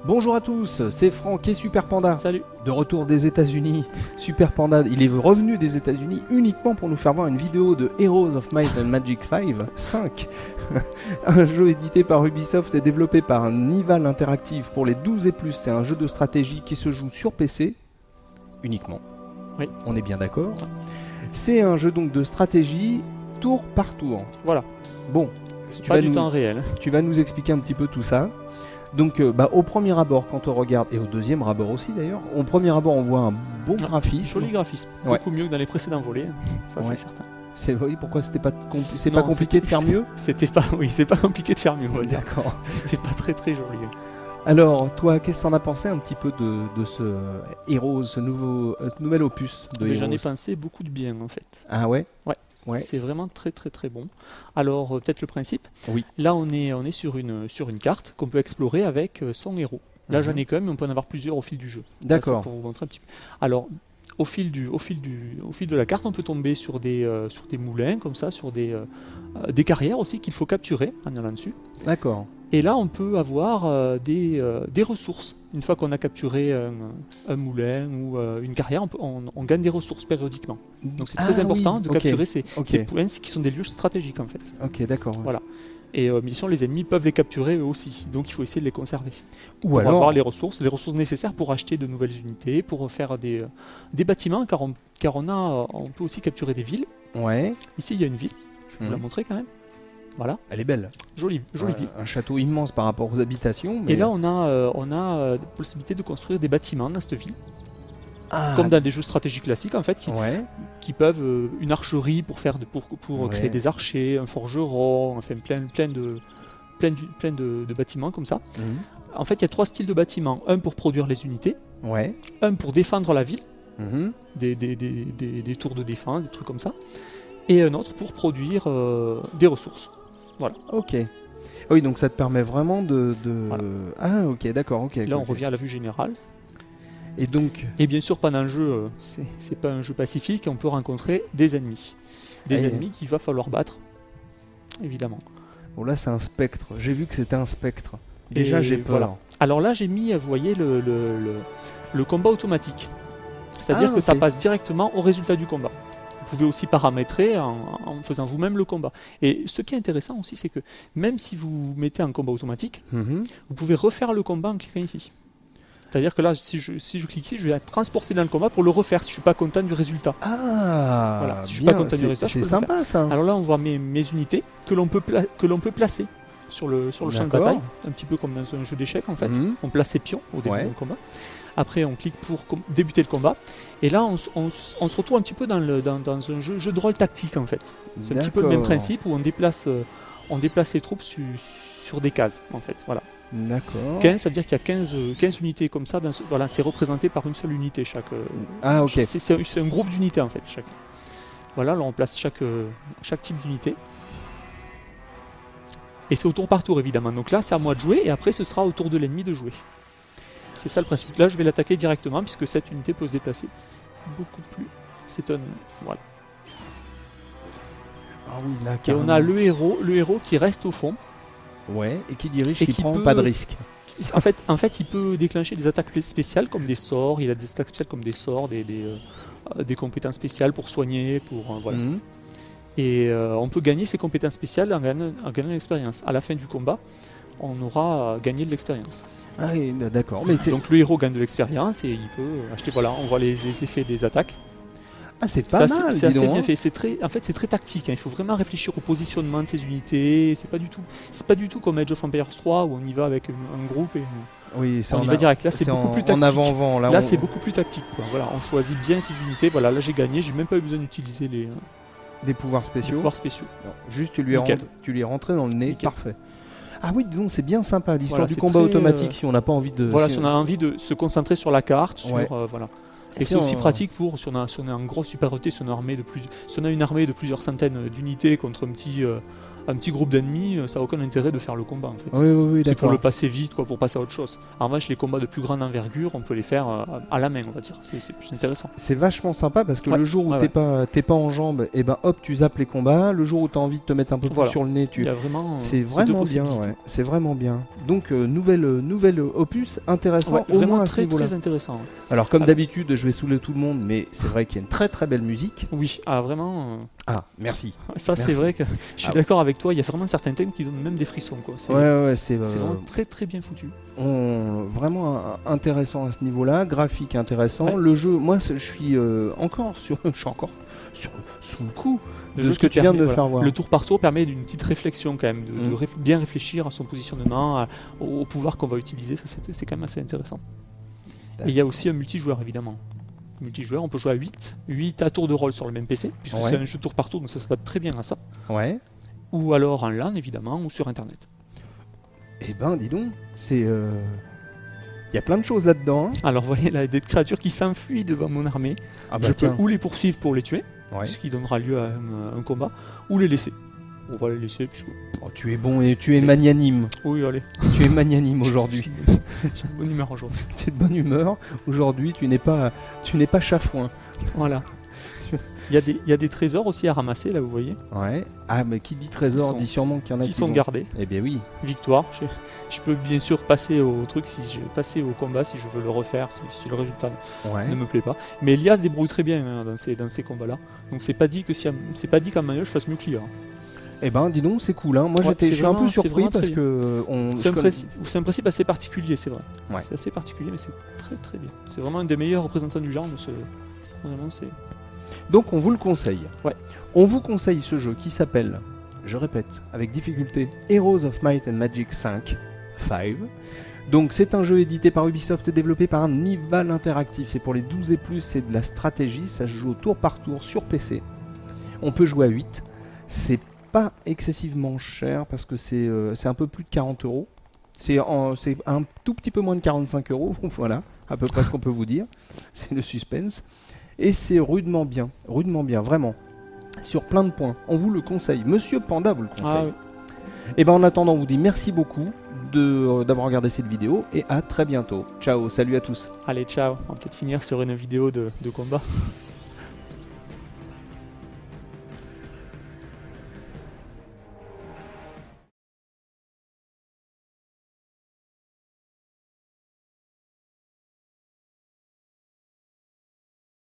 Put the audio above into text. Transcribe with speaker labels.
Speaker 1: Bonjour à tous, c'est Franck et Super Panda.
Speaker 2: Salut.
Speaker 1: De retour des États-Unis. Super Panda, il est revenu des États-Unis uniquement pour nous faire voir une vidéo de Heroes of Might and Magic 5, un jeu édité par Ubisoft et développé par Nival Interactive pour les 12 et plus. C'est un jeu de stratégie qui se joue sur PC uniquement.
Speaker 2: Oui.
Speaker 1: On est bien d'accord. C'est un jeu donc de stratégie tour par tour.
Speaker 2: Voilà.
Speaker 1: Bon,
Speaker 2: Pas du temps réel.
Speaker 1: tu vas nous expliquer un petit peu tout ça. Donc au premier abord, quand on regarde, et au deuxième abord aussi d'ailleurs, au premier abord on voit un beau graphisme.
Speaker 2: Joli graphisme, beaucoup mieux que dans les précédents volets, ça c'est certain.
Speaker 1: Oui, pourquoi c'était pas pas compliqué de faire mieux?
Speaker 2: C'était pas, oui, c'est pas compliqué de faire mieux, on va dire.
Speaker 1: D'accord.
Speaker 2: C'était pas très très joli.
Speaker 1: Alors, toi, qu'est-ce que t'en as pensé un petit peu de ce Heroes, ce nouvel opus de Heroes?
Speaker 2: J'en ai pensé beaucoup de bien en fait.
Speaker 1: Ah ouais?
Speaker 2: Ouais. C'est vraiment très très très bon. Alors peut-être le principe.
Speaker 1: Oui.
Speaker 2: Là on est sur une carte qu'on peut explorer avec son héros. Là j'en ai quand même, mais on peut en avoir plusieurs au fil du jeu.
Speaker 1: D'accord.
Speaker 2: Pour vous montrer un petit peu. Alors au fil de la carte, on peut tomber sur des moulins comme ça, sur des carrières aussi qu'il faut capturer en allant dessus.
Speaker 1: D'accord.
Speaker 2: Et là, on peut avoir des ressources. Une fois qu'on a capturé un moulin ou une carrière, on gagne des ressources périodiquement. Donc c'est très important de capturer ces points qui sont des lieux stratégiques en fait.
Speaker 1: Ok, d'accord.
Speaker 2: Voilà. Et bien sûr, les ennemis peuvent les capturer eux aussi. Donc il faut essayer de les conserver.
Speaker 1: Ou
Speaker 2: pour
Speaker 1: alors
Speaker 2: avoir les ressources nécessaires pour acheter de nouvelles unités, pour faire des bâtiments, car on peut aussi capturer des villes.
Speaker 1: Ouais.
Speaker 2: Ici, il y a une ville. Je vais vous la montrer quand même. Voilà.
Speaker 1: Elle est belle.
Speaker 2: Jolie ville.
Speaker 1: Un château immense par rapport aux habitations. Mais...
Speaker 2: Et là, on a la possibilité de construire des bâtiments dans cette ville. Comme dans des jeux stratégiques classiques, en fait, qui peuvent une archerie pour créer des archers, un forgeron, enfin plein de bâtiments comme ça. En fait, il y a 3 styles de bâtiments. Un pour produire les unités, un pour défendre la ville, des tours de défense, des trucs comme ça, et un autre pour produire des ressources. Voilà. Ok.
Speaker 1: Oui, donc ça te permet vraiment de...
Speaker 2: Voilà.
Speaker 1: Ah, ok, d'accord.
Speaker 2: Là, on revient à la vue générale.
Speaker 1: Et donc...
Speaker 2: Et bien sûr, pendant le jeu, c'est pas un jeu pacifique, on peut rencontrer des ennemis. Des ennemis qu'il va falloir battre, évidemment.
Speaker 1: Bon, là, c'est un spectre. J'ai vu que c'était un spectre. Déjà, j'ai peur. Voilà.
Speaker 2: Alors là, j'ai mis, vous voyez, le combat automatique. C'est-à-dire que ça passe directement au résultat du combat. Vous pouvez aussi paramétrer en faisant vous-même le combat. Et ce qui est intéressant aussi, c'est que même si vous mettez un combat automatique, vous pouvez refaire le combat en cliquant ici. C'est-à-dire que là, si je clique ici, je vais être transporté dans le combat pour le refaire si je ne suis pas content du résultat.
Speaker 1: Voilà.
Speaker 2: Si je suis pas content du résultat,
Speaker 1: c'est sympa ça.
Speaker 2: Alors là, on voit mes unités que l'on peut placer sur le champ de bataille, un petit peu comme dans un jeu d'échecs en fait. On place ses pions au début du combat. Après, on clique pour débuter le combat. Et là, on se retrouve un petit peu dans un jeu de rôle tactique, en fait. C'est un petit peu le même principe où on déplace les troupes sur des cases, en fait. Voilà.
Speaker 1: D'accord.
Speaker 2: 15, ça veut dire qu'il y a 15 unités comme ça. Voilà, c'est représenté par une seule unité chaque.
Speaker 1: Ok.
Speaker 2: C'est un groupe d'unités, en fait. Voilà, là, on place chaque type d'unité. Et c'est au tour par tour, évidemment. Donc là, c'est à moi de jouer, et après, ce sera au tour de l'ennemi de jouer. C'est ça le principe. Là, je vais l'attaquer directement puisque cette unité peut se déplacer beaucoup plus. C'est un... Voilà.
Speaker 1: Ah oui, là,
Speaker 2: et on a le héros qui reste au fond.
Speaker 1: Ouais, et qui dirige, qui prend pas de risque.
Speaker 2: En fait, il peut déclencher des attaques spéciales comme des sorts. Il a des attaques spéciales comme des sorts, des compétences spéciales pour soigner, voilà. Et on peut gagner ces compétences spéciales en gagnant de l'expérience. À la fin du combat, on aura gagné de l'expérience.
Speaker 1: Ah oui, d'accord.
Speaker 2: Donc le héros gagne de l'expérience et il peut acheter. Voilà, on voit les effets des attaques.
Speaker 1: Ah, c'est pas mal.
Speaker 2: C'est assez bien fait. En fait, c'est très tactique. Il faut vraiment réfléchir au positionnement de ces unités. C'est pas du tout comme Age of Empires 3 où on y va avec un groupe et on y va direct. Là, c'est beaucoup plus tactique.
Speaker 1: En avant-vent.
Speaker 2: Là, c'est beaucoup plus tactique. Voilà, on choisit bien ces unités. Voilà, là, j'ai gagné. J'ai même pas eu besoin d'utiliser
Speaker 1: des pouvoirs spéciaux.
Speaker 2: Non,
Speaker 1: juste, tu lui es rentré dans le nez. Nickel. Parfait. Ah oui, donc c'est bien sympa l'histoire du combat automatique si on n'a pas envie de...
Speaker 2: Voilà, si on a envie de se concentrer sur la carte, voilà. Et c'est aussi pratique pour, si on a une grosse supériorité, si on a une armée de plusieurs centaines d'unités contre un un petit groupe d'ennemis, ça n'a aucun intérêt de faire le combat en fait.
Speaker 1: Oui, oui, oui,
Speaker 2: C'est pour
Speaker 1: d'accord.
Speaker 2: le passer vite, quoi, pour passer à autre chose. En revanche, les combats de plus grande envergure, on peut les faire à la main, on va dire. C'est plus intéressant.
Speaker 1: C'est vachement sympa parce que
Speaker 2: Ouais,
Speaker 1: le jour où
Speaker 2: ouais,
Speaker 1: t'es pas en jambes, et ben hop, tu zappes les combats. Le jour où t'as envie de te mettre un peu plus
Speaker 2: Voilà.
Speaker 1: sur le nez, tu.
Speaker 2: Il y a vraiment.
Speaker 1: C'est
Speaker 2: ces deux
Speaker 1: vraiment bien,
Speaker 2: possibilités.
Speaker 1: ouais. C'est vraiment bien. Donc nouvelle opus intéressant
Speaker 2: Ouais,
Speaker 1: au
Speaker 2: vraiment
Speaker 1: moins à ce
Speaker 2: très
Speaker 1: niveau-là.
Speaker 2: très intéressant. Ouais.
Speaker 1: Alors comme
Speaker 2: Alors-
Speaker 1: d'habitude, je vais saouler tout le monde, mais c'est vrai qu'il y a une très très belle musique.
Speaker 2: Oui, vraiment.
Speaker 1: Ah, merci.
Speaker 2: Ça,
Speaker 1: Merci.
Speaker 2: c'est vrai que je suis
Speaker 1: Ah,
Speaker 2: d'accord avec toi. Il y a vraiment certains thèmes qui donnent même des frissons, quoi. C'est
Speaker 1: Ouais,
Speaker 2: c'est vraiment très très bien foutu.
Speaker 1: vraiment intéressant à ce niveau-là, graphique intéressant.
Speaker 2: Ouais.
Speaker 1: Le jeu, moi je suis encore sur, je suis encore sous le coup
Speaker 2: Le
Speaker 1: de
Speaker 2: jeu
Speaker 1: ce que
Speaker 2: qui
Speaker 1: tu viens de
Speaker 2: permet,
Speaker 1: me faire voir.
Speaker 2: Le tour par tour permet d'une petite réflexion quand même, de
Speaker 1: Mm.
Speaker 2: bien réfléchir à son positionnement, au pouvoir qu'on va utiliser. Ça, c'est quand même assez intéressant. Et il y a aussi un multijoueur évidemment. Multijoueur, on peut jouer à 8 à tour de rôle sur le même PC, puisque
Speaker 1: Ouais.
Speaker 2: c'est un jeu tour par tour, donc ça s'adapte très bien à ça.
Speaker 1: Ouais.
Speaker 2: Ou alors en LAN évidemment, ou sur internet.
Speaker 1: Eh ben, dis donc, c'est il y a plein de choses là-dedans. Hein.
Speaker 2: Alors vous voyez là, des créatures qui s'enfuient devant mon armée.
Speaker 1: Ah
Speaker 2: Je peux ou les poursuivre pour les tuer,
Speaker 1: Ouais.
Speaker 2: ce qui donnera lieu à un combat, ou les laisser. On va les laisser, puisque.
Speaker 1: Oh, tu es bon et tu es magnanime.
Speaker 2: Oui, allez.
Speaker 1: Tu es magnanime aujourd'hui.
Speaker 2: J'ai une bonne humeur aujourd'hui.
Speaker 1: Tu es de bonne humeur. Aujourd'hui, tu n'es pas chafouin.
Speaker 2: Voilà. Il y a des trésors aussi à ramasser, là, vous voyez,
Speaker 1: Ouais. Ah, mais qui dit trésor
Speaker 2: Qui sont-
Speaker 1: dit sûrement qu'il y en a
Speaker 2: qui sont
Speaker 1: vont-
Speaker 2: gardés.
Speaker 1: Eh bien oui.
Speaker 2: Victoire. Je peux bien sûr passer au truc, si je passer au combat, si je veux le refaire, si le résultat
Speaker 1: Ouais.
Speaker 2: ne me plaît pas. Mais Elias se débrouille très bien hein, dans ces combats-là. Donc c'est pas dit qu'en manuel je fasse mieux que lui. Hein.
Speaker 1: Eh ben, dis donc, c'est cool. Hein. Moi,
Speaker 2: Ouais,
Speaker 1: je
Speaker 2: c'est
Speaker 1: suis un peu
Speaker 2: vraiment- c'est
Speaker 1: surpris
Speaker 2: vraiment
Speaker 1: parce
Speaker 2: très
Speaker 1: que
Speaker 2: C'est un principe assez particulier, c'est vrai.
Speaker 1: Ouais.
Speaker 2: C'est assez particulier, mais c'est très très bien. C'est vraiment un des meilleurs représentants du genre. Vraiment, c'est.
Speaker 1: Donc, on vous le conseille.
Speaker 2: Ouais.
Speaker 1: On vous conseille ce jeu qui s'appelle, je répète, avec difficulté, Heroes of Might and Magic 5. Donc, c'est un jeu édité par Ubisoft et développé par Nival Interactive. C'est pour les 12 et plus, c'est de la stratégie. Ça se joue au tour par tour sur PC. On peut jouer à 8. C'est pas excessivement cher parce que c'est un peu plus de 40 €. C'est un tout petit peu moins de 45 €. Voilà, à peu près ce qu'on peut vous dire. C'est le suspense. Et c'est rudement bien, vraiment. Sur plein de points. On vous le conseille. Monsieur Panda vous le conseille.
Speaker 2: Ah, oui.
Speaker 1: Et ben en attendant, on vous dit merci beaucoup d'avoir regardé cette vidéo et à très bientôt. Ciao, salut à tous.
Speaker 2: Allez, ciao. On va peut-être finir sur une vidéo de combat.